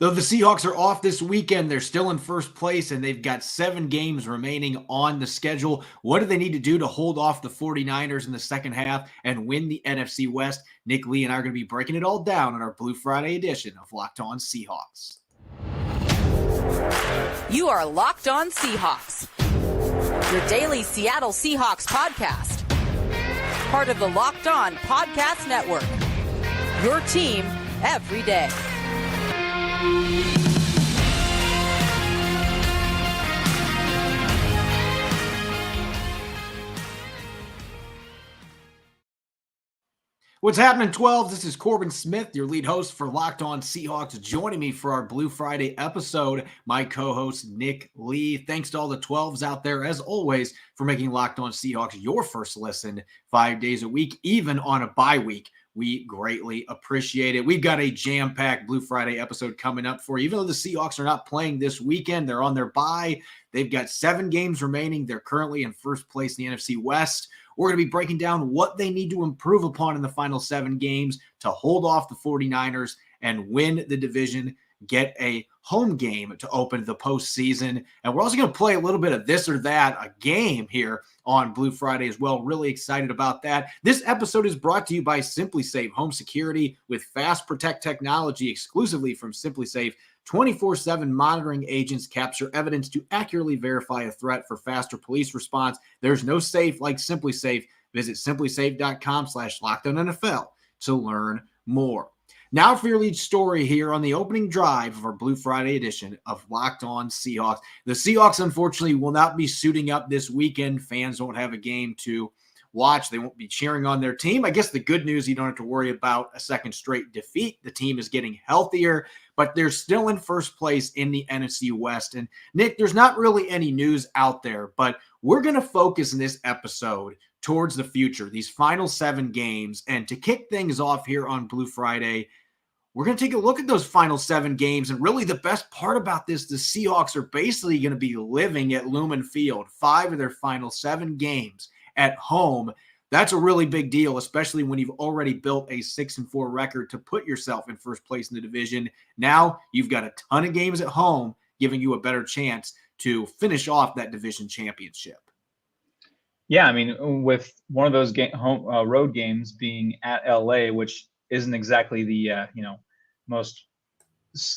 Though the Seahawks are off this weekend, they're still in first place and they've got 7 games remaining on the schedule. What do they need to do to hold off the 49ers in the second half and win the NFC West? Nick Lee and I are going to be breaking it all down on our Blue Friday edition of Locked On Seahawks. You are Locked On Seahawks, your daily Seattle Seahawks podcast. Part of the Locked On Podcast Network, your team every day. What's happening, 12? This is Corbin Smith, your lead host for Locked On Seahawks. Joining me for our Blue Friday episode, my co-host Nick Lee. Thanks to all the 12s out there, as always, for making Locked On Seahawks your first listen 5 days a week, even on a bye week. We greatly appreciate it. We've got a jam-packed Blue Friday episode coming up for you. Even though the Seahawks are not playing this weekend, they're on their bye. They've got 7 games remaining. They're currently in first place in the NFC West. We're going to be breaking down what they need to improve upon in the final 7 games to hold off the 49ers and win the division, get a home game to open the postseason. And we're also going to play a little bit of this or that, a game here on Blue Friday as well. Really excited about that. This episode is brought to you by SimpliSafe Home Security with Fast Protect technology exclusively from SimpliSafe. 24/7 monitoring agents capture evidence to accurately verify a threat for faster police response. There's no safe like SimpliSafe. Visit simplisafe.com/LockedOnNFL to learn more. Now for your lead story here on the opening drive of our Blue Friday edition of Locked On Seahawks. The Seahawks, unfortunately, will not be suiting up this weekend. Fans won't have a game to watch. They won't be cheering on their team. I guess the good news, you don't have to worry about a second straight defeat. The team is getting healthier, but they're still in first place in the NFC West. And Nick, there's not really any news out there, but we're going to focus in this episode towards the future, these final 7 games. And to kick things off here on Blue Friday, we're going to take a look at those final 7 games. And really the best part about this, the Seahawks are basically going to be living at Lumen Field, 5 of their final 7 games at home. That's a really big deal, especially when you've already built a 6-4 record to put yourself in first place in the division. Now you've got a ton of games at home, giving you a better chance to finish off that division championship. Yeah, I mean, with one of those road games being at LA, which isn't exactly the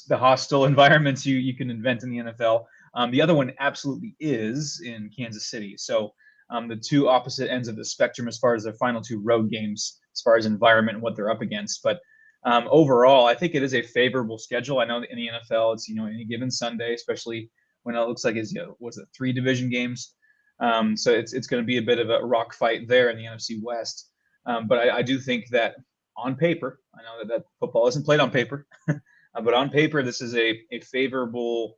the hostile environments you can invent in the NFL. The other one absolutely is in Kansas City. So the two opposite ends of the spectrum as far as their final 2 road games, as far as environment and what they're up against. But overall, I think it is a favorable schedule. I know that in the NFL, it's any given Sunday, especially when it looks like it's 3 division games. So it's going to be a bit of a rock fight there in the NFC West. But I do think that on paper, I know that football isn't played on paper, but on paper, this is a favorable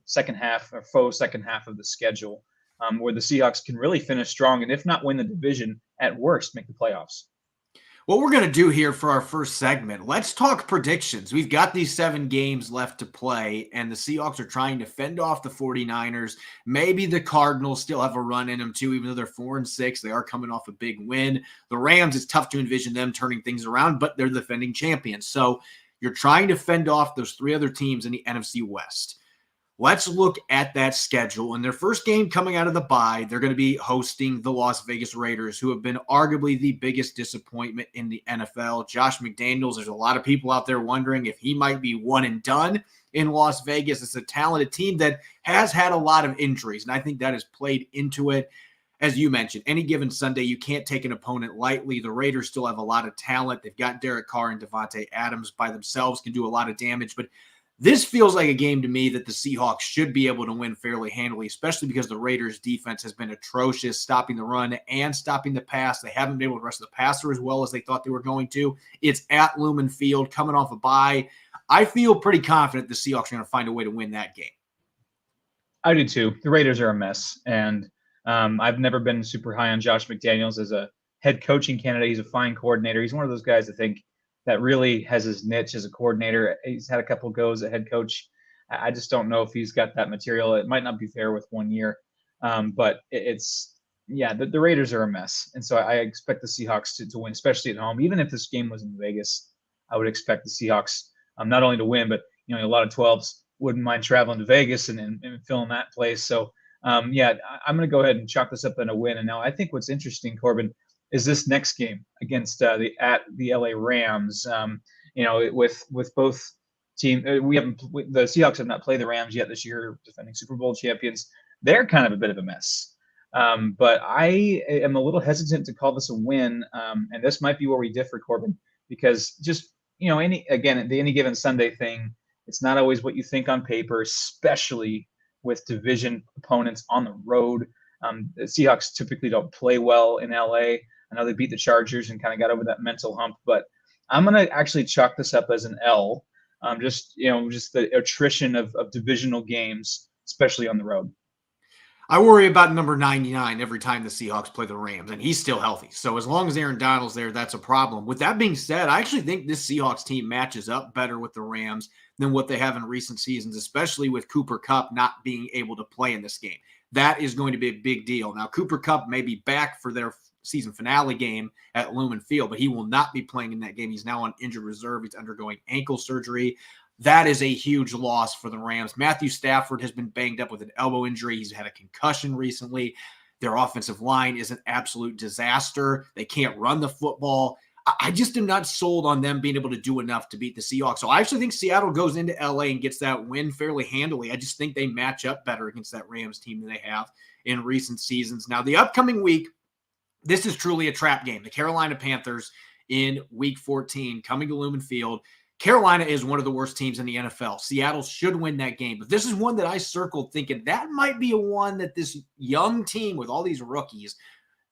second half or faux second half of the schedule. Where the Seahawks can really finish strong and if not win the division, at worst, make the playoffs. What we're going to do here for our first segment, let's talk predictions. We've got these 7 games left to play, and the Seahawks are trying to fend off the 49ers. Maybe the Cardinals still have a run in them too, even though they're 4-6. They are coming off a big win. The Rams, it's tough to envision them turning things around, but they're the defending champions. So you're trying to fend off those 3 other teams in the NFC West. Let's look at that schedule. In their first game coming out of the bye, they're going to be hosting the Las Vegas Raiders, who have been arguably the biggest disappointment in the NFL. Josh McDaniels, there's a lot of people out there wondering if he might be one and done in Las Vegas. It's a talented team that has had a lot of injuries, and I think that has played into it. As you mentioned, any given Sunday, you can't take an opponent lightly. The Raiders still have a lot of talent. They've got Derek Carr and Devontae Adams by themselves, can do a lot of damage, but this feels like a game to me that the Seahawks should be able to win fairly handily, especially because the Raiders' defense has been atrocious, stopping the run and stopping the pass. They haven't been able to rush the passer as well as they thought they were going to. It's at Lumen Field, coming off a bye. I feel pretty confident the Seahawks are going to find a way to win that game. I do too. The Raiders are a mess, and I've never been super high on Josh McDaniels as a head coaching candidate. He's a fine coordinator. He's one of those guys I think that really has his niche as a coordinator. He's had a couple goes at head coach. I just don't know if he's got that material. It might not be fair with 1 year, but the Raiders are a mess. And so I expect the Seahawks to win, especially at home. Even if this game was in Vegas, I would expect the Seahawks not only to win, but a lot of 12s wouldn't mind traveling to Vegas and filling that place. So I'm going to go ahead and chalk this up in a win. And now I think what's interesting, Corbin, is this next game against the LA Rams. With both team, the Seahawks have not played the Rams yet this year, defending Super Bowl champions. They're kind of a bit of a mess. But I am a little hesitant to call this a win, and this might be where we differ, Corbin, because just any given Sunday thing, it's not always what you think on paper, especially with division opponents on the road. The Seahawks typically don't play well in LA. I know they beat the Chargers and kind of got over that mental hump, but I'm going to actually chalk this up as an L. Just the attrition of divisional games, especially on the road. I worry about number 99 every time the Seahawks play the Rams, and he's still healthy. So as long as Aaron Donald's there, that's a problem. With that being said, I actually think this Seahawks team matches up better with the Rams than what they have in recent seasons, especially with Cooper Kupp not being able to play in this game. That is going to be a big deal. Now, Cooper Kupp may be back for their season finale game at Lumen Field, but he will not be playing in that game. He's now on injured reserve. He's undergoing ankle surgery. That is a huge loss for the Rams. Matthew Stafford has been banged up with an elbow injury. He's had a concussion recently. Their offensive line is an absolute disaster. They can't run the football. I just am not sold on them being able to do enough to beat the Seahawks. So I actually think Seattle goes into LA and gets that win fairly handily. I just think they match up better against that Rams team than they have in recent seasons. Now, the upcoming week, this is truly a trap game. The Carolina Panthers in week 14 coming to Lumen Field. Carolina is one of the worst teams in the NFL. Seattle should win that game. But this is one that I circled thinking that might be a one that this young team with all these rookies,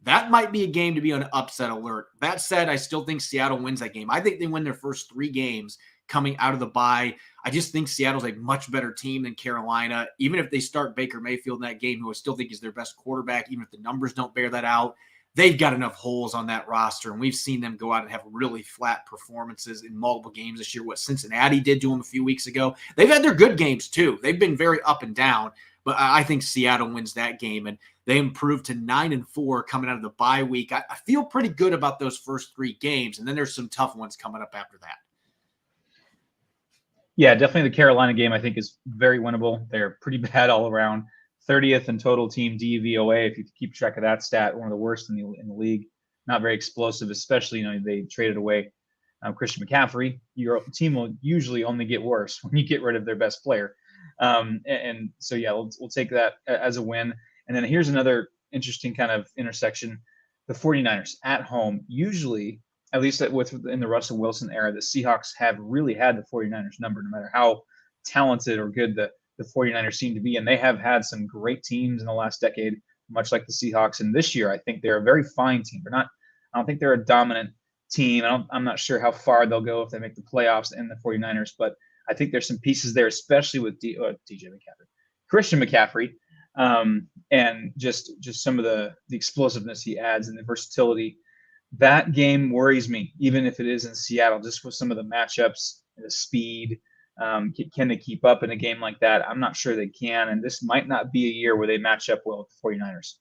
that might be a game to be on upset alert. That said, I still think Seattle wins that game. I think they win their first 3 games coming out of the bye. I just think Seattle's a much better team than Carolina. Even if they start Baker Mayfield in that game, who I still think is their best quarterback, even if the numbers don't bear that out, they've got enough holes on that roster, and we've seen them go out and have really flat performances in multiple games this year. What Cincinnati did to them a few weeks ago. They've had their good games, too. They've been very up and down, but I think Seattle wins that game, and they improved to 9-4 coming out of the bye week. I feel pretty good about those first 3 games, and then there's some tough ones coming up after that. Yeah, definitely the Carolina game, I think, is very winnable. They're pretty bad all around. 30th in total team DVOA, if you keep track of that stat, one of the worst in the league. Not very explosive, especially, they traded away Christian McCaffrey. Your team will usually only get worse when you get rid of their best player. We'll take that as a win. And then here's another interesting kind of intersection. The 49ers at home, usually, at least in the Russell Wilson era, the Seahawks have really had the 49ers number, no matter how talented or good the 49ers seem to be. And they have had some great teams in the last decade, much like the Seahawks. And this year, I think they're a very fine team. I don't think they're a dominant team. I'm not sure how far they'll go if they make the playoffs and the 49ers, but I think there's some pieces there, especially with Christian McCaffrey, and just some of the explosiveness he adds and the versatility. That game worries me, even if it is in Seattle, just with some of the matchups and the speed. Can they keep up in a game like that? I'm not sure they can, and this might not be a year where they match up well with the 49ers.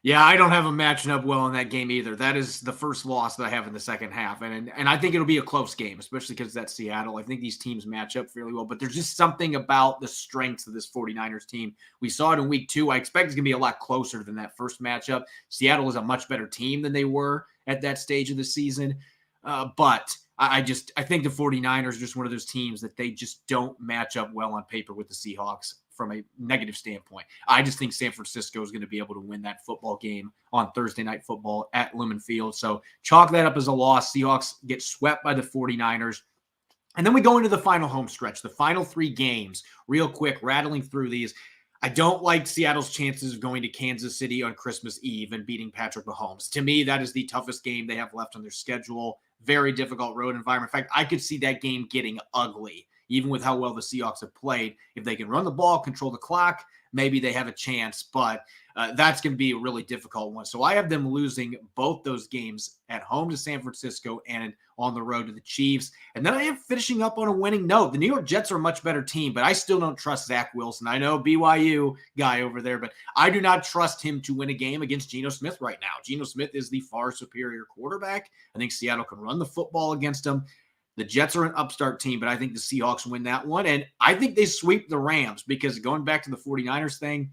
Yeah, I don't have them matching up well in that game either. That is the first loss that I have in the second half, and I think it'll be a close game, especially because that's Seattle. I think these teams match up fairly well, but there's just something about the strengths of this 49ers team. We saw it in week 2. I expect it's going to be a lot closer than that first matchup. Seattle is a much better team than they were at that stage of the season, but I think the 49ers are just one of those teams that they just don't match up well on paper with the Seahawks from a negative standpoint. I just think San Francisco is going to be able to win that football game on Thursday Night Football at Lumen Field. So chalk that up as a loss. Seahawks get swept by the 49ers. And then we go into the final home stretch, the final 3 games, real quick, rattling through these. I don't like Seattle's chances of going to Kansas City on Christmas Eve and beating Patrick Mahomes. To me, that is the toughest game they have left on their schedule. Very difficult road environment. In fact, I could see that game getting ugly, even with how well the Seahawks have played. If they can run the ball, control the clock, maybe they have a chance, but that's going to be a really difficult one. So I have them losing both those games at home to San Francisco and on the road to the Chiefs. And then I am finishing up on a winning note. The New York Jets are a much better team, but I still don't trust Zach Wilson. I know BYU guy over there, but I do not trust him to win a game against Geno Smith right now. Geno Smith is the far superior quarterback. I think Seattle can run the football against him. The Jets are an upstart team, but I think the Seahawks win that one. And I think they sweep the Rams, because going back to the 49ers thing,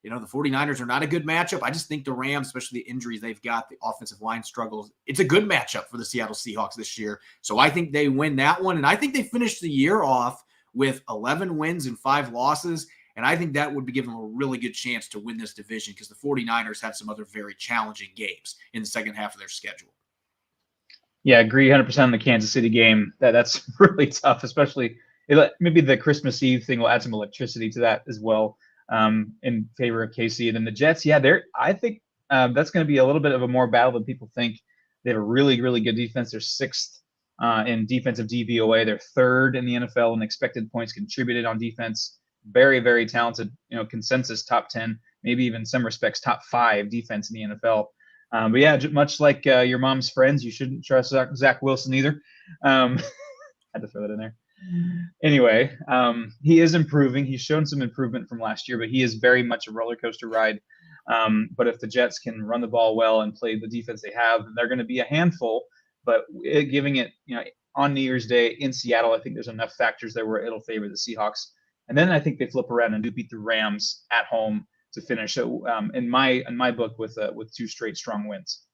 the 49ers are not a good matchup. I just think the Rams, especially the injuries they've got, the offensive line struggles, it's a good matchup for the Seattle Seahawks this year. So I think they win that one. And I think they finish the year off with 11 wins and 5 losses. And I think that would be giving them a really good chance to win this division, because the 49ers have some other very challenging games in the second half of their schedule. Yeah, I agree 100% on the Kansas City game. That's really tough, especially maybe the Christmas Eve thing will add some electricity to that as well, in favor of KC. And then the Jets, I think that's going to be a little bit of a more battle than people think. They have a really, really good defense. They're 6th in defensive DVOA. They're 3rd in the NFL in expected points contributed on defense. Very, very talented, consensus top 10, maybe even in some respects top 5 defense in the NFL. But yeah, much like your mom's friends, you shouldn't trust Zach Wilson either. Had to throw that in there. Anyway, he is improving. He's shown some improvement from last year, but he is very much a roller coaster ride. But if the Jets can run the ball well and play the defense they have, then they're going to be a handful. But giving it, on New Year's Day in Seattle, I think there's enough factors there where it'll favor the Seahawks. And then I think they flip around and do beat the Rams at home to finish. So in my book, with 2 straight strong wins.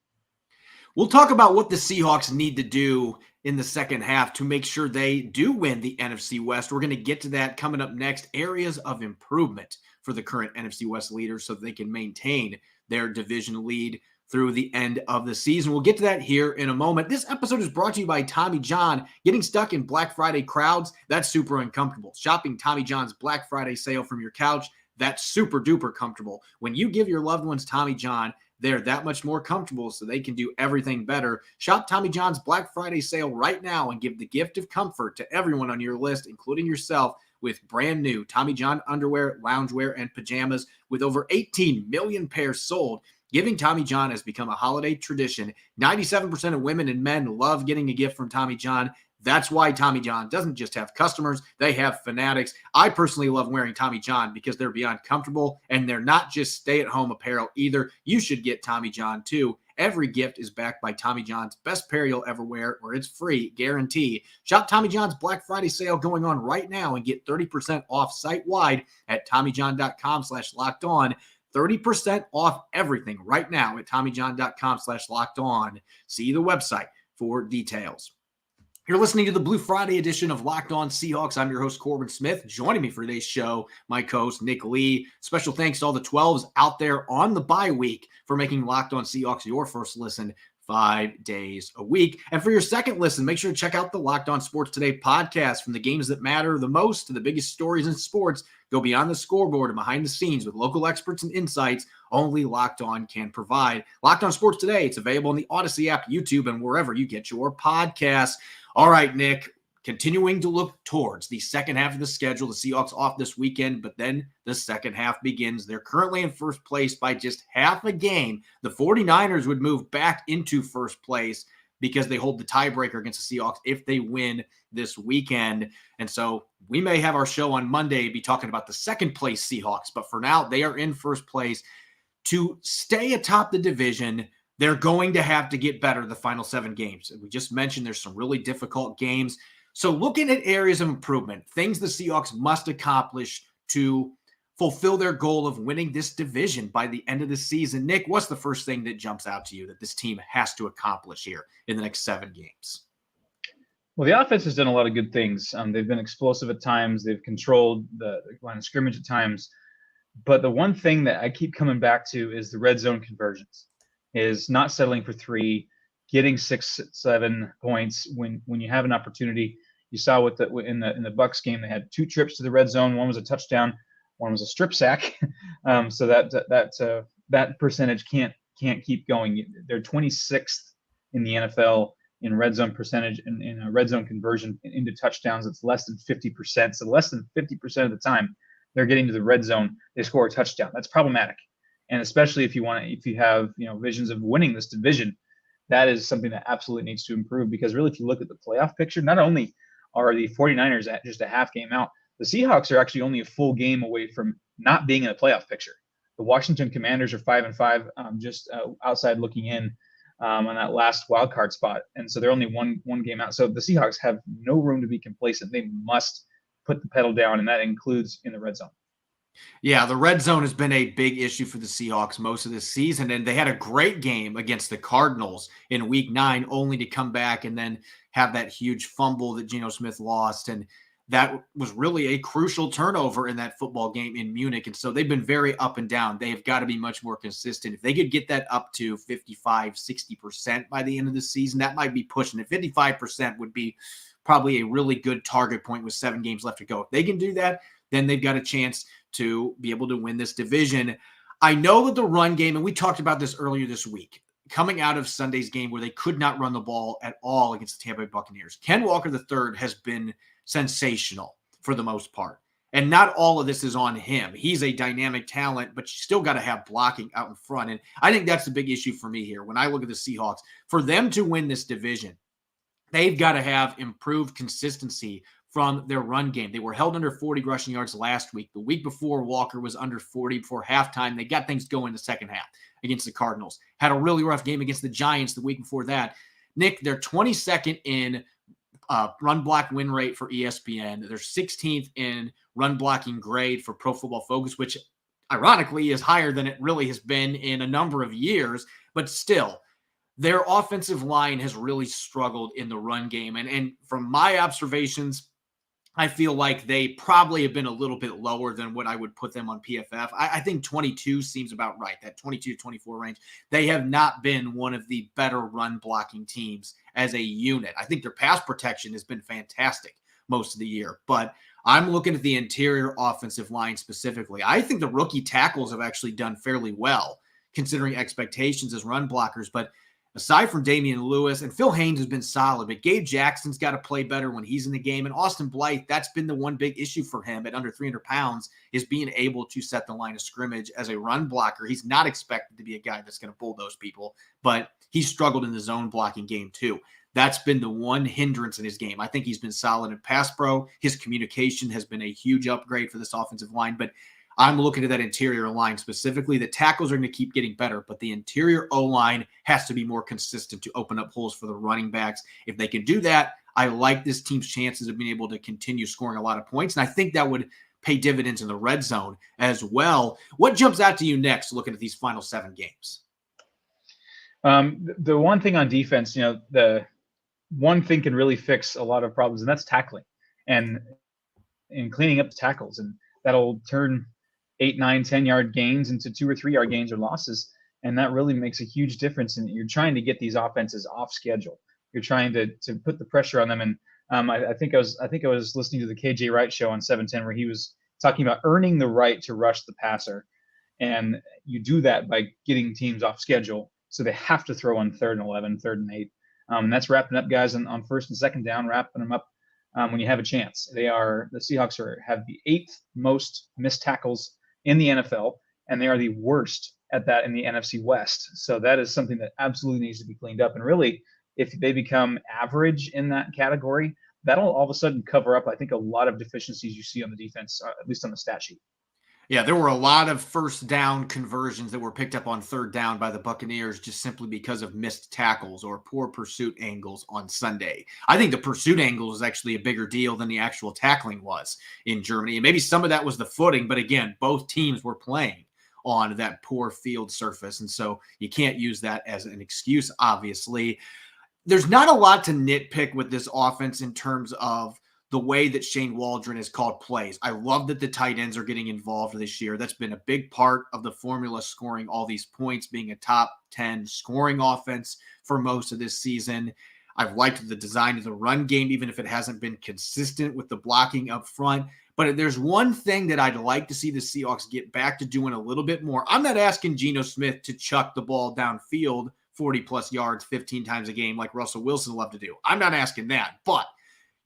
We'll talk about what the Seahawks need to do in the second half to make sure they do win the NFC West. We're going to get to that coming up next. Areas of improvement for the current NFC West leaders so that they can maintain their division lead through the end of the season. We'll get to that here in a moment. This episode is brought to you by Tommy John. Getting stuck in Black Friday crowds, that's super uncomfortable. Shopping Tommy John's Black Friday sale from your couch, that's super duper comfortable. When you give your loved ones Tommy John, they're that much more comfortable, so they can do everything better. Shop Tommy John's Black Friday sale right now and give the gift of comfort to everyone on your list, including yourself, with brand new Tommy John underwear, loungewear, and pajamas. With over 18 million pairs sold, giving Tommy John has become a holiday tradition. 97% of women and men love getting a gift from Tommy John. That's why Tommy John doesn't just have customers, they have fanatics. I personally love wearing Tommy John because they're beyond comfortable, and they're not just stay-at-home apparel either. You should get Tommy John too. Every gift is backed by Tommy John's best pair you'll ever wear, or it's free, guarantee. Shop Tommy John's Black Friday sale going on right now and get 30% off site-wide at TommyJohn.com/lockedon. 30% off everything right now at TommyJohn.com/lockedon. See the website for details. You're listening to the Blue Friday edition of Locked On Seahawks. I'm your host, Corbin Smith. Joining me for today's show, my co-host, Nick Lee. Special thanks to all the 12s out there on the bye week for making Locked On Seahawks your first listen 5 days a week. And for your second listen, make sure to check out the Locked On Sports Today podcast. From the games that matter the most to the biggest stories in sports, go beyond the scoreboard and behind the scenes with local experts and insights only Locked On can provide. Locked On Sports Today, it's available in the Odyssey app, YouTube, and wherever you get your podcasts. All right, Nick, continuing to look towards the second half of the schedule. The Seahawks off this weekend, but then the second half begins. They're currently in first place by just half a game. The 49ers would move back into first place because they hold the tiebreaker against the Seahawks if they win this weekend. And so we may have our show on Monday be talking about the second place Seahawks, but for now, they are in first place. To stay atop the division, they're going to have to get better the final 7 games. We just mentioned there's some really difficult games. So looking at areas of improvement, things the Seahawks must accomplish to fulfill their goal of winning this division by the end of the season. Nick, what's the first thing that jumps out to you that this team has to accomplish here in the next 7 games? Well, the offense has done a lot of good things. They've been explosive at times. They've controlled the line of scrimmage at times. But the one thing that I keep coming back to is the red zone conversions. Is not settling for 3, getting 6, 7 points when you have an opportunity. You saw in the Bucs game, they had 2 trips to the red zone. One was a touchdown, one was a strip sack. So that percentage can't keep going. They're 26th in the NFL in red zone percentage in a red zone conversion into touchdowns. It's less than 50%. So less than 50% of the time they're getting to the red zone, they score a touchdown. That's problematic. And especially if you have visions of winning this division, that is something that absolutely needs to improve. Because really, if you look at the playoff picture, not only are the 49ers at just a half game out, the Seahawks are actually only a full game away from not being in the playoff picture. The Washington Commanders are 5-5, just outside looking in. on that last wild card spot. And so they're only one game out. So the Seahawks have no room to be complacent. They must put the pedal down, and that includes in the red zone. Yeah, the red zone has been a big issue for the Seahawks most of this season, and they had a great game against the Cardinals in Week 9, only to come back and then have that huge fumble that Geno Smith lost, and that was really a crucial turnover in that football game in Munich, and so they've been very up and down. They have got to be much more consistent. If they could get that up to 55, 60% by the end of the season, that might be pushing it. 55% would be probably a really good target point with 7 games left to go. If they can do that, then they've got a chance to be able to win this division. I know that the run game, and we talked about this earlier this week, coming out of Sunday's game where they could not run the ball at all against the Tampa Bay Buccaneers. Ken Walker III has been sensational for the most part. And not all of this is on him. He's a dynamic talent, but you still got to have blocking out in front. And I think that's the big issue for me here. When I look at the Seahawks, for them to win this division, they've got to have improved consistency from their run game. They were held under 40 rushing yards last week. The week before, Walker was under 40 before halftime. They got things going in the second half against the Cardinals. Had a really rough game against the Giants the week before that. Nick, they're 22nd in run block win rate for ESPN. They're 16th in run blocking grade for Pro Football Focus, which ironically is higher than it really has been in a number of years. But still, their offensive line has really struggled in the run game. And from my observations, I feel like they probably have been a little bit lower than what I would put them on PFF. I think 22 seems about right, that 22 to 24 range. They have not been one of the better run blocking teams as a unit. I think their pass protection has been fantastic most of the year, but I'm looking at the interior offensive line specifically. I think the rookie tackles have actually done fairly well considering expectations as run blockers, but aside from Damian Lewis, and Phil Haynes has been solid, but Gabe Jackson's got to play better when he's in the game. And Austin Blythe, that's been the one big issue for him at under 300 pounds, is being able to set the line of scrimmage as a run blocker. He's not expected to be a guy that's going to bulldoze people, but he's struggled in the zone blocking game too. That's been the one hindrance in his game. I think he's been solid in pass pro. His communication has been a huge upgrade for this offensive line, but I'm looking at that interior line specifically. The tackles are going to keep getting better, but the interior O-line has to be more consistent to open up holes for the running backs. If they can do that, I like this team's chances of being able to continue scoring a lot of points, and I think that would pay dividends in the red zone as well. What jumps out to you next looking at these final 7 games? The one thing on defense, the one thing can really fix a lot of problems, and that's tackling and cleaning up the tackles, and that'll turn 8, 9, 10-yard gains into 2 or 3-yard gains or losses. And that really makes a huge difference. And you're trying to get these offenses off schedule. You're trying to put the pressure on them. And I think I was listening to the KJ Wright show on 710 where he was talking about earning the right to rush the passer. And you do that by getting teams off schedule. So they have to throw on 3rd and 11, 3rd and 8. And that's wrapping up guys on 1st and 2nd down, wrapping them up when you have a chance. The Seahawks have the 8th most missed tackles in the NFL, and they are the worst at that in the NFC West. So that is something that absolutely needs to be cleaned up. And really, if they become average in that category, that'll all of a sudden cover up, I think, a lot of deficiencies you see on the defense, at least on the stat sheet. Yeah, there were a lot of first down conversions that were picked up on 3rd down by the Buccaneers just simply because of missed tackles or poor pursuit angles on Sunday. I think the pursuit angle is actually a bigger deal than the actual tackling was in Germany. And maybe some of that was the footing, but again, both teams were playing on that poor field surface. And so you can't use that as an excuse, obviously. There's not a lot to nitpick with this offense in terms of the way that Shane Waldron has called plays. I love that the tight ends are getting involved this year. That's been a big part of the formula, scoring all these points, being a top 10 scoring offense for most of this season. I've liked the design of the run game, even if it hasn't been consistent with the blocking up front. But there's one thing that I'd like to see the Seahawks get back to doing a little bit more. I'm not asking Geno Smith to chuck the ball downfield 40-plus yards 15 times a game like Russell Wilson loved to do. I'm not asking that, but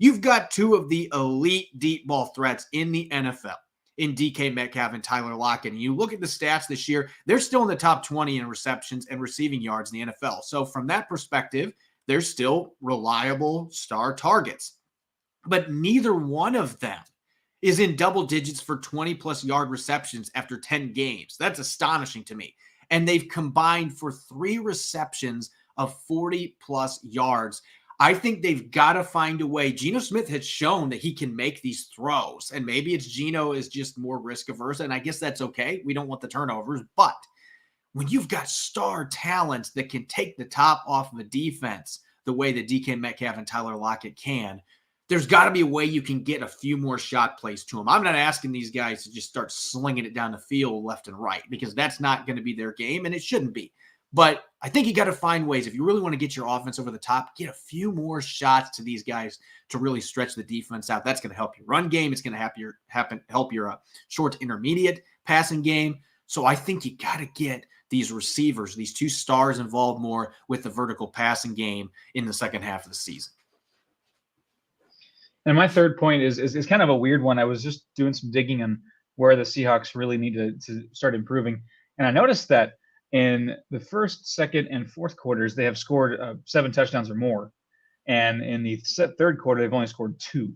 you've got 2 of the elite deep ball threats in the NFL in DK Metcalf and Tyler Lockett. And you look at the stats this year, they're still in the top 20 in receptions and receiving yards in the NFL. So from that perspective, they're still reliable star targets. But neither one of them is in double digits for 20-plus yard receptions after 10 games. That's astonishing to me. And they've combined for 3 receptions of 40-plus yards. I think they've got to find a way. Geno Smith has shown that he can make these throws, and maybe it's Geno is just more risk-averse, and I guess that's okay. We don't want the turnovers, but when you've got star talents that can take the top off of a defense the way that DK Metcalf and Tyler Lockett can, there's got to be a way you can get a few more shot plays to them. I'm not asking these guys to just start slinging it down the field left and right, because that's not going to be their game, and it shouldn't be. But I think you got to find ways. If you really want to get your offense over the top, get a few more shots to these guys to really stretch the defense out. That's going to help your run game. It's going to help your short intermediate passing game. So I think you got to get these receivers, these two stars, involved more with the vertical passing game in the second half of the season. And my third point is kind of a weird one. I was just doing some digging on where the Seahawks really need to start improving. And I noticed that in the first, second, and fourth quarters, they have scored 7 touchdowns or more. And in the third quarter, they've only scored 2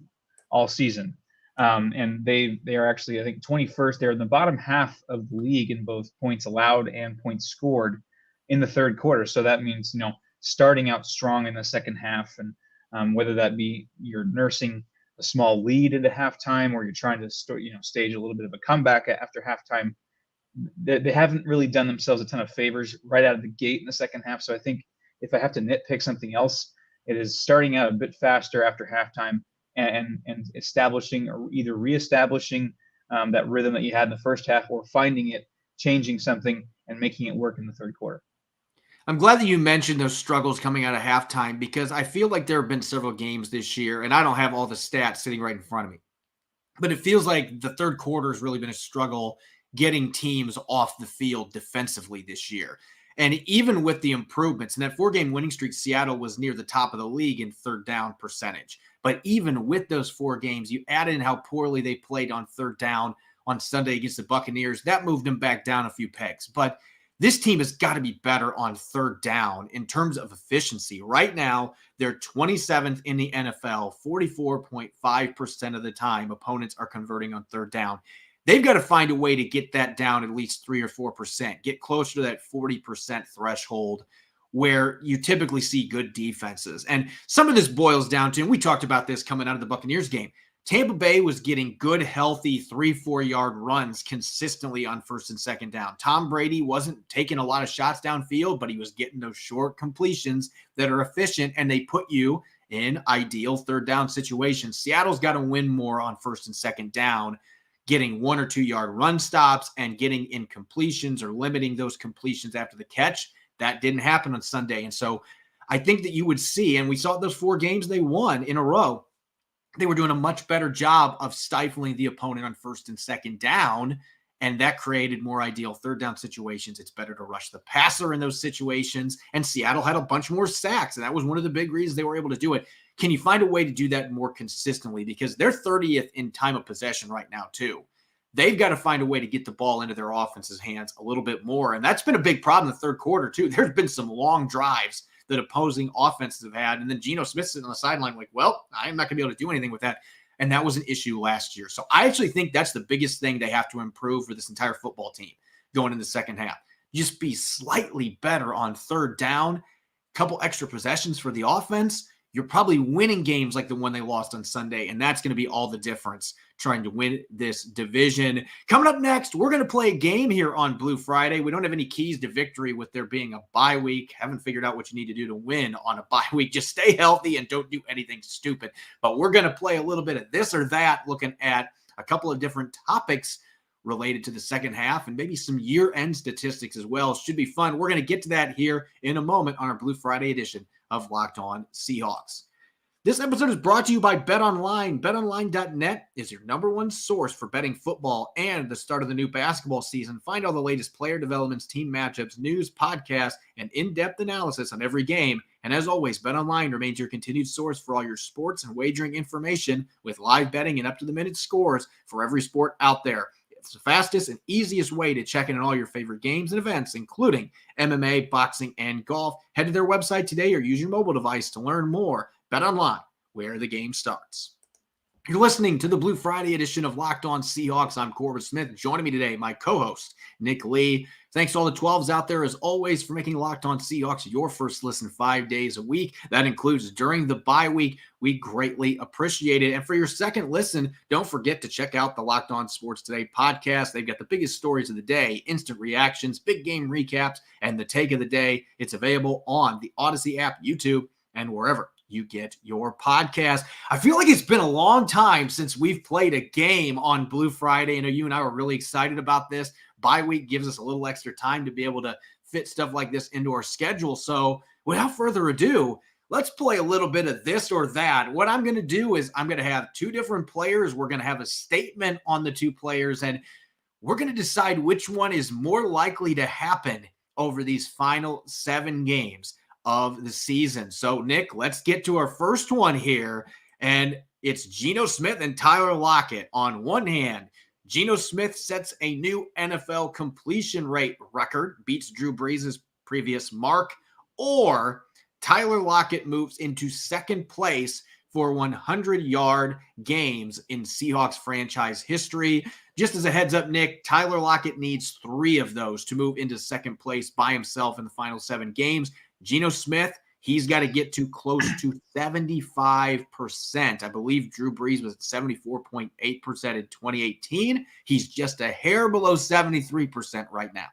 all season. And they are actually, I think, 21st. They're in the bottom half of the league in both points allowed and points scored in the third quarter. So that means, starting out strong in the second half, and whether that be you're nursing a small lead into halftime or you're trying to stage a little bit of a comeback after halftime. They haven't really done themselves a ton of favors right out of the gate in the second half. So I think if I have to nitpick something else, it is starting out a bit faster after halftime and establishing or either reestablishing that rhythm that you had in the first half, or finding it, changing something, and making it work in the third quarter. I'm glad that you mentioned those struggles coming out of halftime, because I feel like there have been several games this year, and I don't have all the stats sitting right in front of me, but it feels like the third quarter has really been a struggle getting teams off the field defensively this year. And even with the improvements in that 4-game winning streak, Seattle was near the top of the league in third down percentage. But even with those 4 games, you add in how poorly they played on third down on Sunday against the Buccaneers. That moved them back down a few pegs. But this team has got to be better on third down in terms of efficiency. Right now, they're 27th in the NFL, 44.5% of the time opponents are converting on third down. They've got to find a way to get that down at least 3 or 4%, get closer to that 40% threshold where you typically see good defenses. And some of this boils down to, and we talked about this coming out of the Buccaneers game, Tampa Bay was getting good, healthy 3-4 yard runs consistently on first and second down. Tom Brady wasn't taking a lot of shots downfield, but he was getting those short completions that are efficient, and they put you in ideal third down situations. Seattle's got to win more on first and second down, getting 1 or 2 yard run stops and getting incompletions or limiting those completions after the catch. That didn't happen on Sunday. And so I think that you would see, and we saw those 4 games they won in a row, they were doing a much better job of stifling the opponent on first and second down, and that created more ideal third down situations. It's better to rush the passer in those situations, and Seattle had a bunch more sacks, and that was one of the big reasons they were able to do it. Can you find a way to do that more consistently? Because they're 30th in time of possession right now, too. They've got to find a way to get the ball into their offense's hands a little bit more, and that's been a big problem in the third quarter, too. There's been some long drives that opposing offenses have had, and then Geno Smith sitting on the sideline like, well, I'm not going to be able to do anything with that, and that was an issue last year. So I actually think that's the biggest thing they have to improve for this entire football team going in the second half. Just be slightly better on third down, a couple extra possessions for the offense. You're probably winning games like the one they lost on Sunday, and that's going to be all the difference trying to win this division. Coming up next, we're going to play a game here on Blue Friday. We don't have any keys to victory with there being a bye week. Haven't figured out what you need to do to win on a bye week. Just stay healthy and don't do anything stupid. But we're going to play a little bit of this or that, looking at a couple of different topics related to the second half and maybe some year-end statistics as well. Should be fun. We're going to get to that here in a moment on our Blue Friday edition of Locked On Seahawks. This episode is brought to you by BetOnline. BetOnline.net is your number one source for betting football and the start of the new basketball season. Find all the latest player developments, team matchups, news, podcasts, and in-depth analysis on every game. And as always, BetOnline remains your continued source for all your sports and wagering information with live betting and up-to-the-minute scores for every sport out there. It's the fastest and easiest way to check in on all your favorite games and events, including MMA, boxing, and golf. Head to their website today or use your mobile device to learn more. Bet online, where the game starts. You're listening to the Blue Friday edition of Locked On Seahawks. I'm Corbin Smith. Joining me today, my co-host, Nick Lee. Thanks to all the 12s out there, as always, for making Locked On Seahawks your first listen 5 days a week. That includes during the bye week. We greatly appreciate it. And for your second listen, don't forget to check out the Locked On Sports Today podcast. They've got the biggest stories of the day, instant reactions, big game recaps, and the take of the day. It's available on the Odyssey app, YouTube, and wherever you get your podcast. I feel like it's been a long time since we've played a game on Blue Friday. I know you and I were really excited about this. Bye week gives us a little extra time to be able to fit stuff like this into our schedule. So without further ado, let's play a little bit of this or that. What I'm going to do is I'm going to have two different players. We're going to have a statement on the two players, and we're going to decide which one is more likely to happen over these final 7 games of the season. So, Nick, let's get to our first one here, and it's Geno Smith and Tyler Lockett. On one hand, Geno Smith sets a new NFL completion rate record, beats Drew Brees' previous mark, or Tyler Lockett moves into second place for 100-yard games in Seahawks franchise history. Just as a heads up, Nick, Tyler Lockett needs 3 of those to move into second place by himself in the final 7 games. Geno Smith, he's got to get to close to 75%. I believe Drew Brees was at 74.8% in 2018. He's just a hair below 73% right now.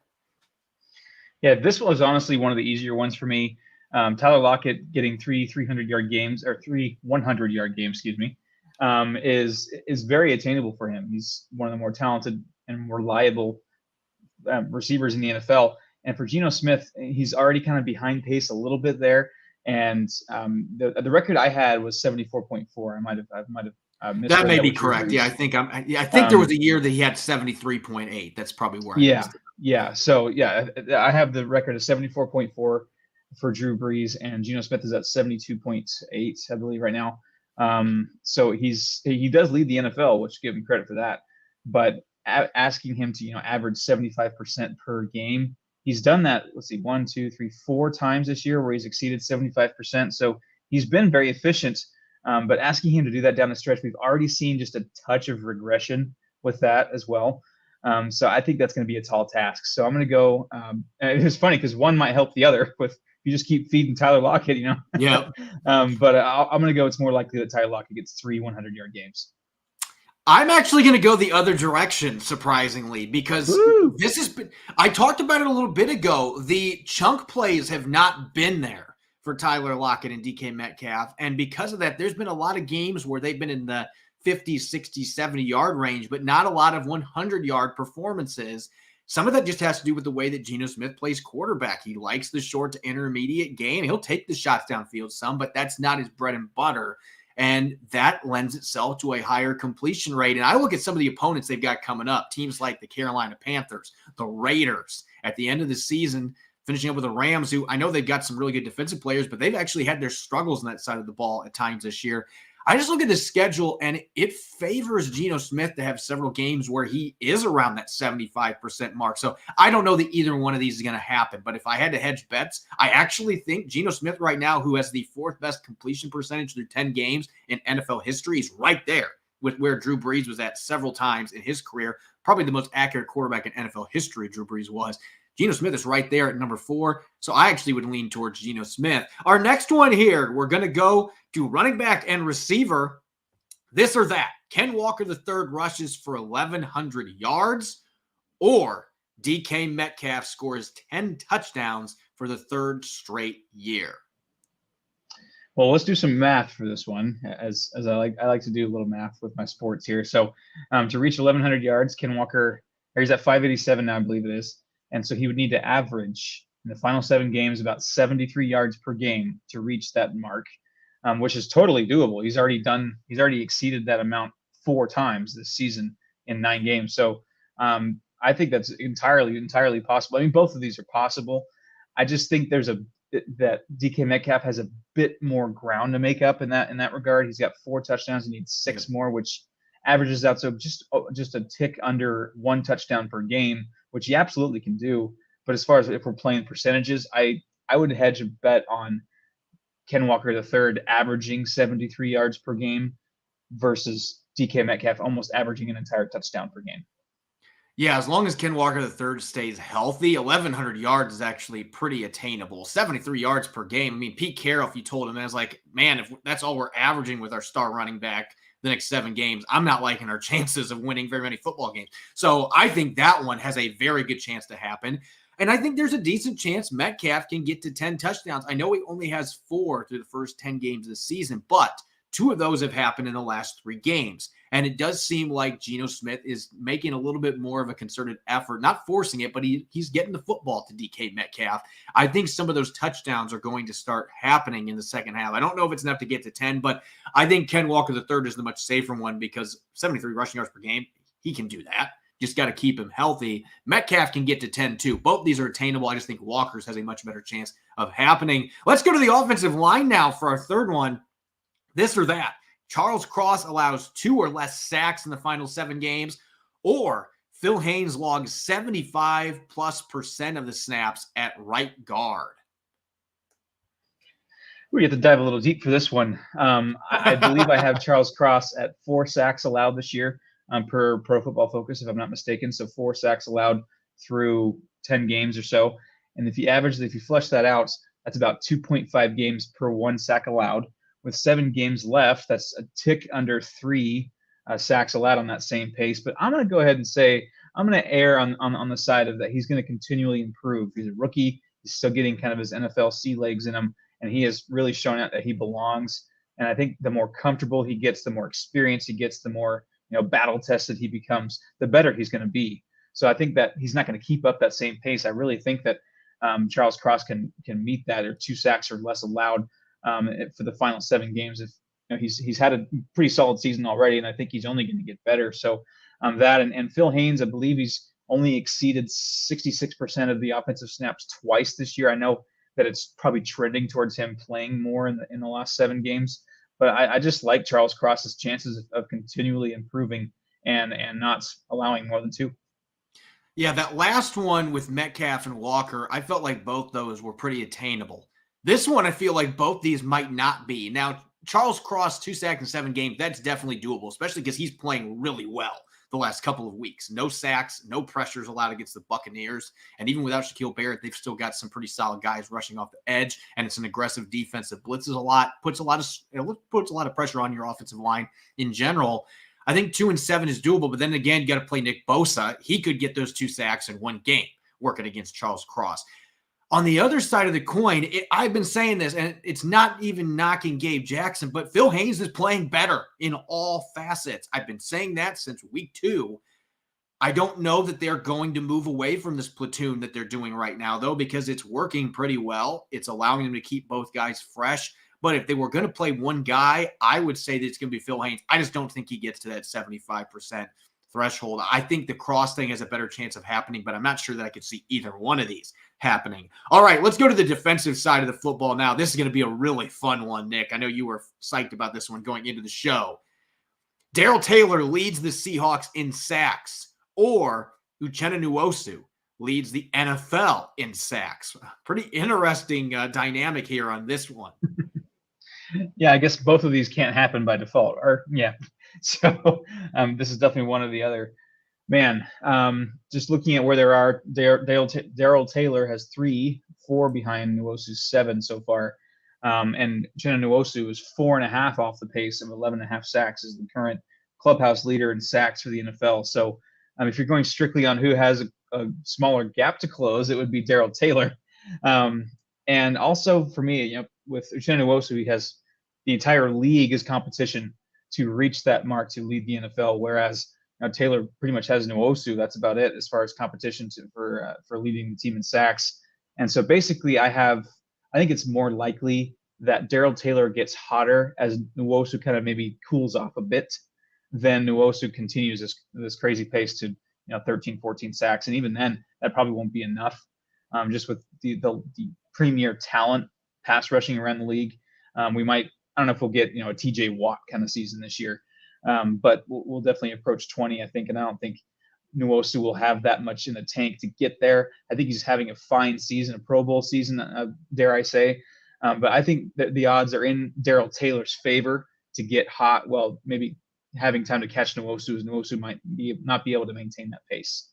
Yeah, this was honestly one of the easier ones for me. Tyler Lockett getting 3 300-yard games, or 3 100-yard games, is very attainable for him. He's one of the more talented and reliable receivers in the NFL. And for Geno Smith, he's already kind of behind pace a little bit there. And the record I had was 74.4. I might have missed that. May be correct. Yeah, I think there was a year that he had 73.8. That's probably where. Yeah. So yeah, I have the record of 74.4 for Drew Brees, and Geno Smith is at 72.8, I believe, right now. So he does lead the NFL, which give him credit for that. But asking him to average 75% per game. He's done that, 4 times this year where he's exceeded 75%. So he's been very efficient. But asking him to do that down the stretch, we've already seen just a touch of regression with that as well. So I think that's going to be a tall task. So I'm going to go. And it's funny because one might help the other if you just keep feeding Tyler Lockett, Yeah. But I'm going to go. It's more likely that Tyler Lockett gets 3 100-yard games. I'm actually going to go the other direction, surprisingly, because this has been – I talked about it a little bit ago. The chunk plays have not been there for Tyler Lockett and DK Metcalf, and because of that, there's been a lot of games where they've been in the 50, 60, 70-yard range, but not a lot of 100-yard performances. Some of that just has to do with the way that Geno Smith plays quarterback. He likes the short to intermediate game. He'll take the shots downfield some, but that's not his bread and butter. And that lends itself to a higher completion rate. And I look at some of the opponents they've got coming up, teams like the Carolina Panthers, the Raiders at the end of the season, finishing up with the Rams, who I know they've got some really good defensive players, but they've actually had their struggles on that side of the ball at times this year. I just look at the schedule, and it favors Geno Smith to have several games where he is around that 75% mark. So I don't know that either one of these is going to happen. But if I had to hedge bets, I actually think Geno Smith right now, who has the 4th best completion percentage through 10 games in NFL history, is right there with where Drew Brees was at several times in his career. Probably the most accurate quarterback in NFL history, Drew Brees was. Geno Smith is right there at number 4. So I actually would lean towards Geno Smith. Our next one here, we're going to go to running back and receiver. This or that. Ken Walker III rushes for 1,100 yards, or DK Metcalf scores 10 touchdowns for the 3rd straight year. Well, let's do some math for this one, as I like to do a little math with my sports here. So to reach 1,100 yards, Ken Walker, he's at 587 now, I believe it is. And so he would need to average in the final 7 games about 73 yards per game to reach that mark, which is totally doable. He's already exceeded that amount 4 times this season in 9 games. So I think that's entirely possible. I mean, both of these are possible. I just think that DK Metcalf has a bit more ground to make up in that regard. He's got 4 touchdowns. He needs 6 more, which averages out so just a tick under 1 touchdown per game, which he absolutely can do. But as far as if we're playing percentages, I would hedge a bet on Ken Walker III averaging 73 yards per game versus DK Metcalf almost averaging an entire touchdown per game. Yeah, as long as Ken Walker III stays healthy, 1,100 yards is actually pretty attainable. 73 yards per game. I mean, Pete Carroll, if you told him, I was like, man, if that's all we're averaging with our star running back the next 7 games, I'm not liking our chances of winning very many football games. So I think that one has a very good chance to happen. And I think there's a decent chance Metcalf can get to 10 touchdowns. I know he only has 4 through the first 10 games of the season, but 2 of those have happened in the last 3 games. And it does seem like Geno Smith is making a little bit more of a concerted effort, not forcing it, but he's getting the football to DK Metcalf. I think some of those touchdowns are going to start happening in the second half. I don't know if it's enough to get to 10, but I think Ken Walker III is the much safer one because 73 rushing yards per game, he can do that. Just got to keep him healthy. Metcalf can get to 10 too. Both these are attainable. I just think Walker's has a much better chance of happening. Let's go to the offensive line now for our third one. This or that. Charles Cross allows 2 or less sacks in the final 7 games, or Phil Haynes logs 75+% of the snaps at right guard. We have to dive a little deep for this one. I believe I have Charles Cross at 4 sacks allowed this year per Pro Football Focus, if I'm not mistaken. So 4 sacks allowed through 10 games or so. And if you flush that out, that's about 2.5 games per 1 sack allowed. With 7 games left, that's a tick under 3 sacks allowed on that same pace. But I'm going to go ahead and say I'm going to err on the side of that he's going to continually improve. He's a rookie. He's still getting kind of his NFL sea legs in him, and he has really shown out that he belongs. And I think the more comfortable he gets, the more experience he gets, the more battle tested he becomes, the better he's going to be. So I think that he's not going to keep up that same pace. I really think that Charles Cross can meet that, or 2 sacks or less allowed for the final 7 games. If he's had a pretty solid season already, and I think he's only going to get better. So that and Phil Haynes, I believe he's only exceeded 66% of the offensive snaps twice this year. I know that it's probably trending towards him playing more in the last 7 games, but I just like Charles Cross's chances of continually improving and not allowing more than 2. Yeah, that last one with Metcalf and Walker, I felt like both those were pretty attainable. This one, I feel like both these might not be. Now, Charles Cross, 2 sacks in 7 games, that's definitely doable, especially because he's playing really well the last couple of weeks. No sacks, no pressures allowed against the Buccaneers. And even without Shaquille Barrett, they've still got some pretty solid guys rushing off the edge. And it's an aggressive defense that blitzes a lot, puts a lot of pressure on your offensive line in general. I think 2 and 7 is doable, but then again, you got to play Nick Bosa. He could get those 2 sacks in 1 game working against Charles Cross. On the other side of the coin, I've been saying this, and it's not even knocking Gabe Jackson, but Phil Haynes is playing better in all facets. I've been saying that since week 2. I don't know that they're going to move away from this platoon that they're doing right now, though, because it's working pretty well. It's allowing them to keep both guys fresh. But if they were going to play one guy, I would say that it's going to be Phil Haynes. I just don't think he gets to that 75% threshold. I think the Cross thing has a better chance of happening, but I'm not sure that I could see either one of these happening. All right, let's go to the defensive side of the football now. This is going to be a really fun one, Nick. I know you were psyched about this one going into the show. Darrell Taylor leads the Seahawks in sacks, or Uchenna Nwosu leads the NFL in sacks. Pretty interesting dynamic here on this one. Yeah, I guess both of these can't happen by default. Or yeah. So this is definitely one or the other. Man, just looking at where there are, Darrell Taylor has 3, 4 behind Nwosu's 7 so far. And Uchenna Nwosu is 4.5 off the pace of 11.5 sacks, is the current clubhouse leader in sacks for the NFL. So if you're going strictly on who has a smaller gap to close, it would be Darrell Taylor. And also for me, with Uchenna Nwosu, he has the entire league as competition to reach that mark to lead the NFL, whereas Taylor pretty much has Nwosu. That's about it as far as competition for leading the team in sacks. And so basically, I think it's more likely that Darrell Taylor gets hotter as Nwosu kind of maybe cools off a bit, than Nwosu continues this crazy pace to 13, 14 sacks, and even then that probably won't be enough. Just with the premier talent pass rushing around the league, we might. I don't know if we'll get a TJ Watt kind of season this year, but we'll definitely approach 20, I think, and I don't think Nwosu will have that much in the tank to get there. I think he's having a fine season, a Pro Bowl season, dare I say, but I think that the odds are in Darrell Taylor's favor to get hot. Well, maybe having time to catch Nwosu, as Nwosu might not be able to maintain that pace.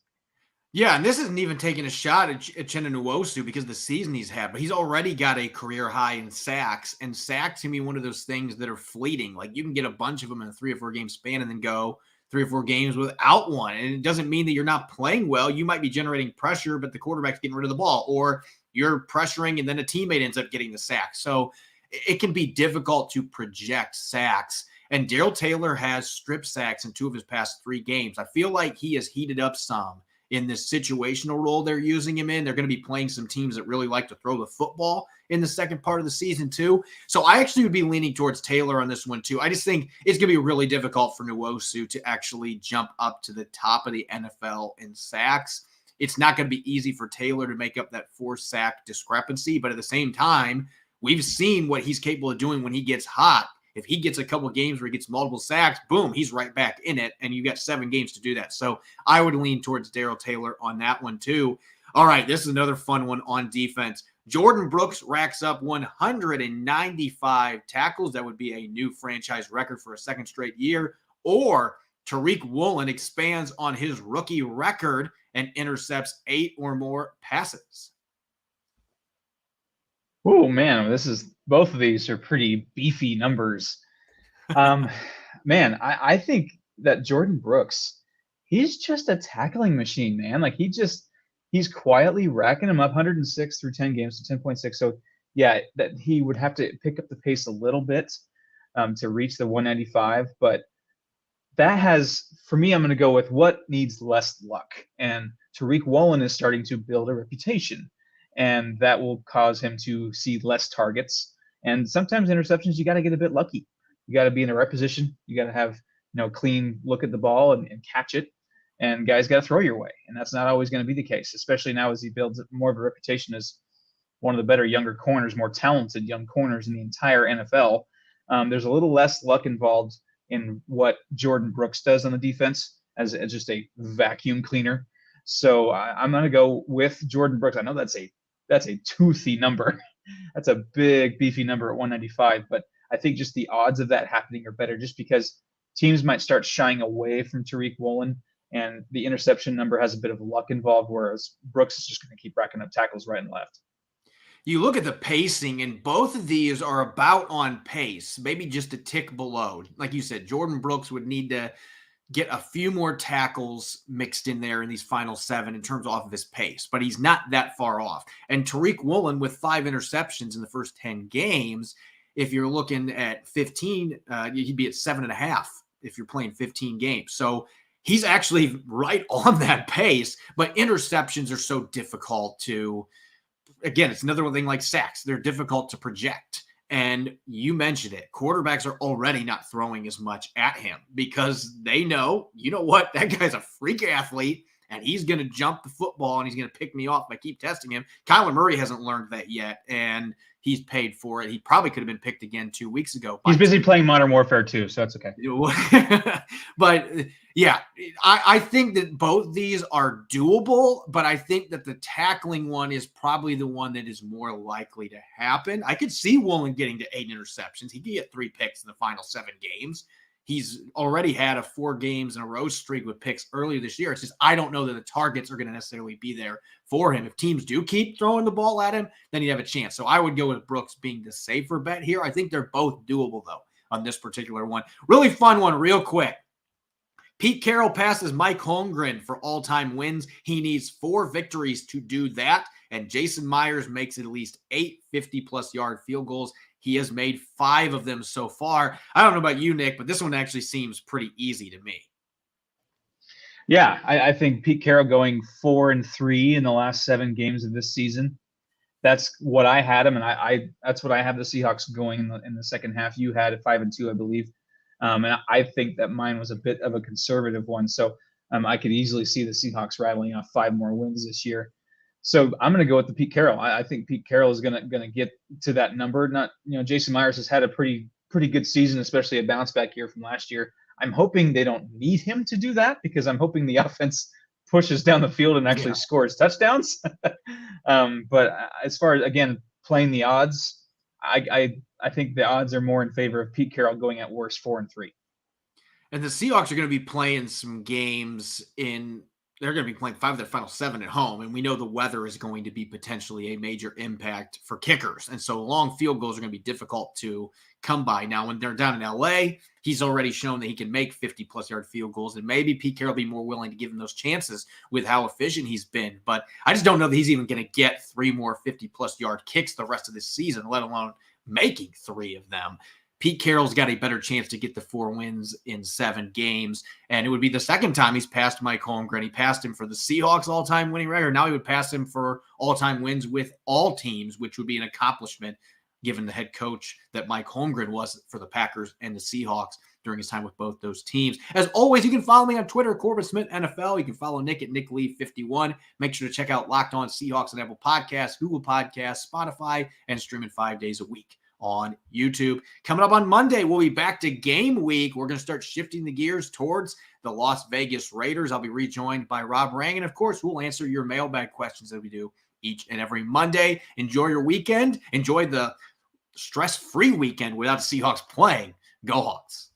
Yeah, and this isn't even taking a shot at Uchenna Nwosu because of the season he's had, but he's already got a career high in sacks, and sacks can be one of those things that are fleeting. Like you can get a bunch of them in a 3 or 4 game span and then go 3 or 4 games without one. And it doesn't mean that you're not playing well. You might be generating pressure, but the quarterback's getting rid of the ball, or you're pressuring and then a teammate ends up getting the sack. So it can be difficult to project sacks. And Darrell Taylor has strip sacks in 2 of his past 3 games. I feel like he has heated up some in this situational role they're using him in. They're going to be playing some teams that really like to throw the football in the second part of the season too. So I actually would be leaning towards Taylor on this one too. I just think it's going to be really difficult for Nwosu to actually jump up to the top of the NFL in sacks. It's not going to be easy for Taylor to make up that 4 sack discrepancy, but at the same time, we've seen what he's capable of doing when he gets hot. If he gets a couple games where he gets multiple sacks, boom, he's right back in it, and you got 7 games to do that. So I would lean towards Darrell Taylor on that one too. All right, this is another fun one on defense. Jordan Brooks racks up 195 tackles. That would be a new franchise record for a second straight year. Or Tariq Woolen expands on his rookie record and intercepts 8 or more passes. Oh man, both of these are pretty beefy numbers. Man, I think that Jordan Brooks, he's just a tackling machine, man. Like he's quietly racking them up 106 through 10 games to 10.6. So yeah, that he would have to pick up the pace a little bit to reach the 195. But that has, for me, I'm going to go with what needs less luck. And Tariq Woolen is starting to build a reputation, and that will cause him to see less targets. And sometimes interceptions, you got to get a bit lucky. You got to be in the right position. You got to have clean look at the ball and catch it. And guys got to throw your way. And that's not always going to be the case, especially now as he builds more of a reputation as one of the better younger corners, more talented young corners in the entire NFL. There's a little less luck involved in what Jordan Brooks does on the defense as just a vacuum cleaner. So I'm going to go with Jordan Brooks. I know that's a toothy number. That's a big, beefy number at 195. But I think just the odds of that happening are better just because teams might start shying away from Tariq Woolen, and the interception number has a bit of luck involved, whereas Brooks is just going to keep racking up tackles right and left. You look at the pacing, and both of these are about on pace, maybe just a tick below. Like you said, Jordan Brooks would need to get a few more tackles mixed in there in these final 7 in terms of his pace, but he's not that far off. And Tariq Woolen with 5 interceptions in the first 10 games, if you're looking at 15, he'd be at 7.5 if you're playing 15 games. So he's actually right on that pace, but interceptions are so difficult to, again, it's another thing like sacks. They're difficult to project. And you mentioned it. Quarterbacks are already not throwing as much at him because they know, you know what, that guy's a freak athlete and he's going to jump the football and he's going to pick me off if I keep testing him. Kyler Murray hasn't learned that yet, and he's paid for it. He probably could have been picked again 2 weeks ago. He's busy playing Modern Warfare 2, so that's okay. But yeah, I think that both these are doable, but I think that the tackling one is probably the one that is more likely to happen. I could see Woolen getting to 8 interceptions. He could get 3 picks in the final 7 games. He's already had a 4 games in a row streak with picks earlier this year. It's just I don't know that the targets are going to necessarily be there for him. If teams do keep throwing the ball at him, then he'd have a chance. So I would go with Brooks being the safer bet here. I think they're both doable, though, on this particular one. Really fun one, real quick. Pete Carroll passes Mike Holmgren for all-time wins. He needs 4 victories to do that, and Jason Myers makes at least 8 50-plus yard field goals. He has made 5 of them so far. I don't know about you, Nick, but this one actually seems pretty easy to me. Yeah, I think Pete Carroll going 4-3 in the last 7 games of this season. That's what I had him, and I that's what I have the Seahawks going in the second half. You had it 5-2, I believe, and I think that mine was a bit of a conservative one. So I could easily see the Seahawks rattling off 5 more wins this year. So I'm going to go with the Pete Carroll. I think Pete Carroll is going to get to that number. Not, Jason Myers has had a pretty good season, especially a bounce back year from last year. I'm hoping they don't need him to do that because I'm hoping the offense pushes down the field and actually scores touchdowns. But as far as, again, playing the odds, I think the odds are more in favor of Pete Carroll going at worst 4-3. And the Seahawks are going to be playing some games they're going to be playing 5 of their final 7 at home. And we know the weather is going to be potentially a major impact for kickers. And so long field goals are going to be difficult to come by. Now, when they're down in LA, he's already shown that he can make 50-plus yard field goals. And maybe Pete Carroll will be more willing to give him those chances with how efficient he's been. But I just don't know that he's even going to get 3 more 50-plus yard kicks the rest of this season, let alone making 3 of them. Pete Carroll's got a better chance to get the 4 wins in 7 games. And it would be the second time he's passed Mike Holmgren. He passed him for the Seahawks all-time winning record. Now he would pass him for all-time wins with all teams, which would be an accomplishment given the head coach that Mike Holmgren was for the Packers and the Seahawks during his time with both those teams. As always, you can follow me on Twitter, Corbin Smith NFL. You can follow Nick at NickLee51. Make sure to check out Locked On Seahawks on Apple Podcasts, Google Podcasts, Spotify, and streaming 5 days a week on YouTube. Coming up on Monday, we'll be back to game week. We're going to start shifting the gears towards the Las Vegas Raiders. I'll be rejoined by Rob Rang. And of course, we'll answer your mailbag questions that we do each and every Monday. Enjoy your weekend. Enjoy the stress-free weekend without the Seahawks playing. Go Hawks.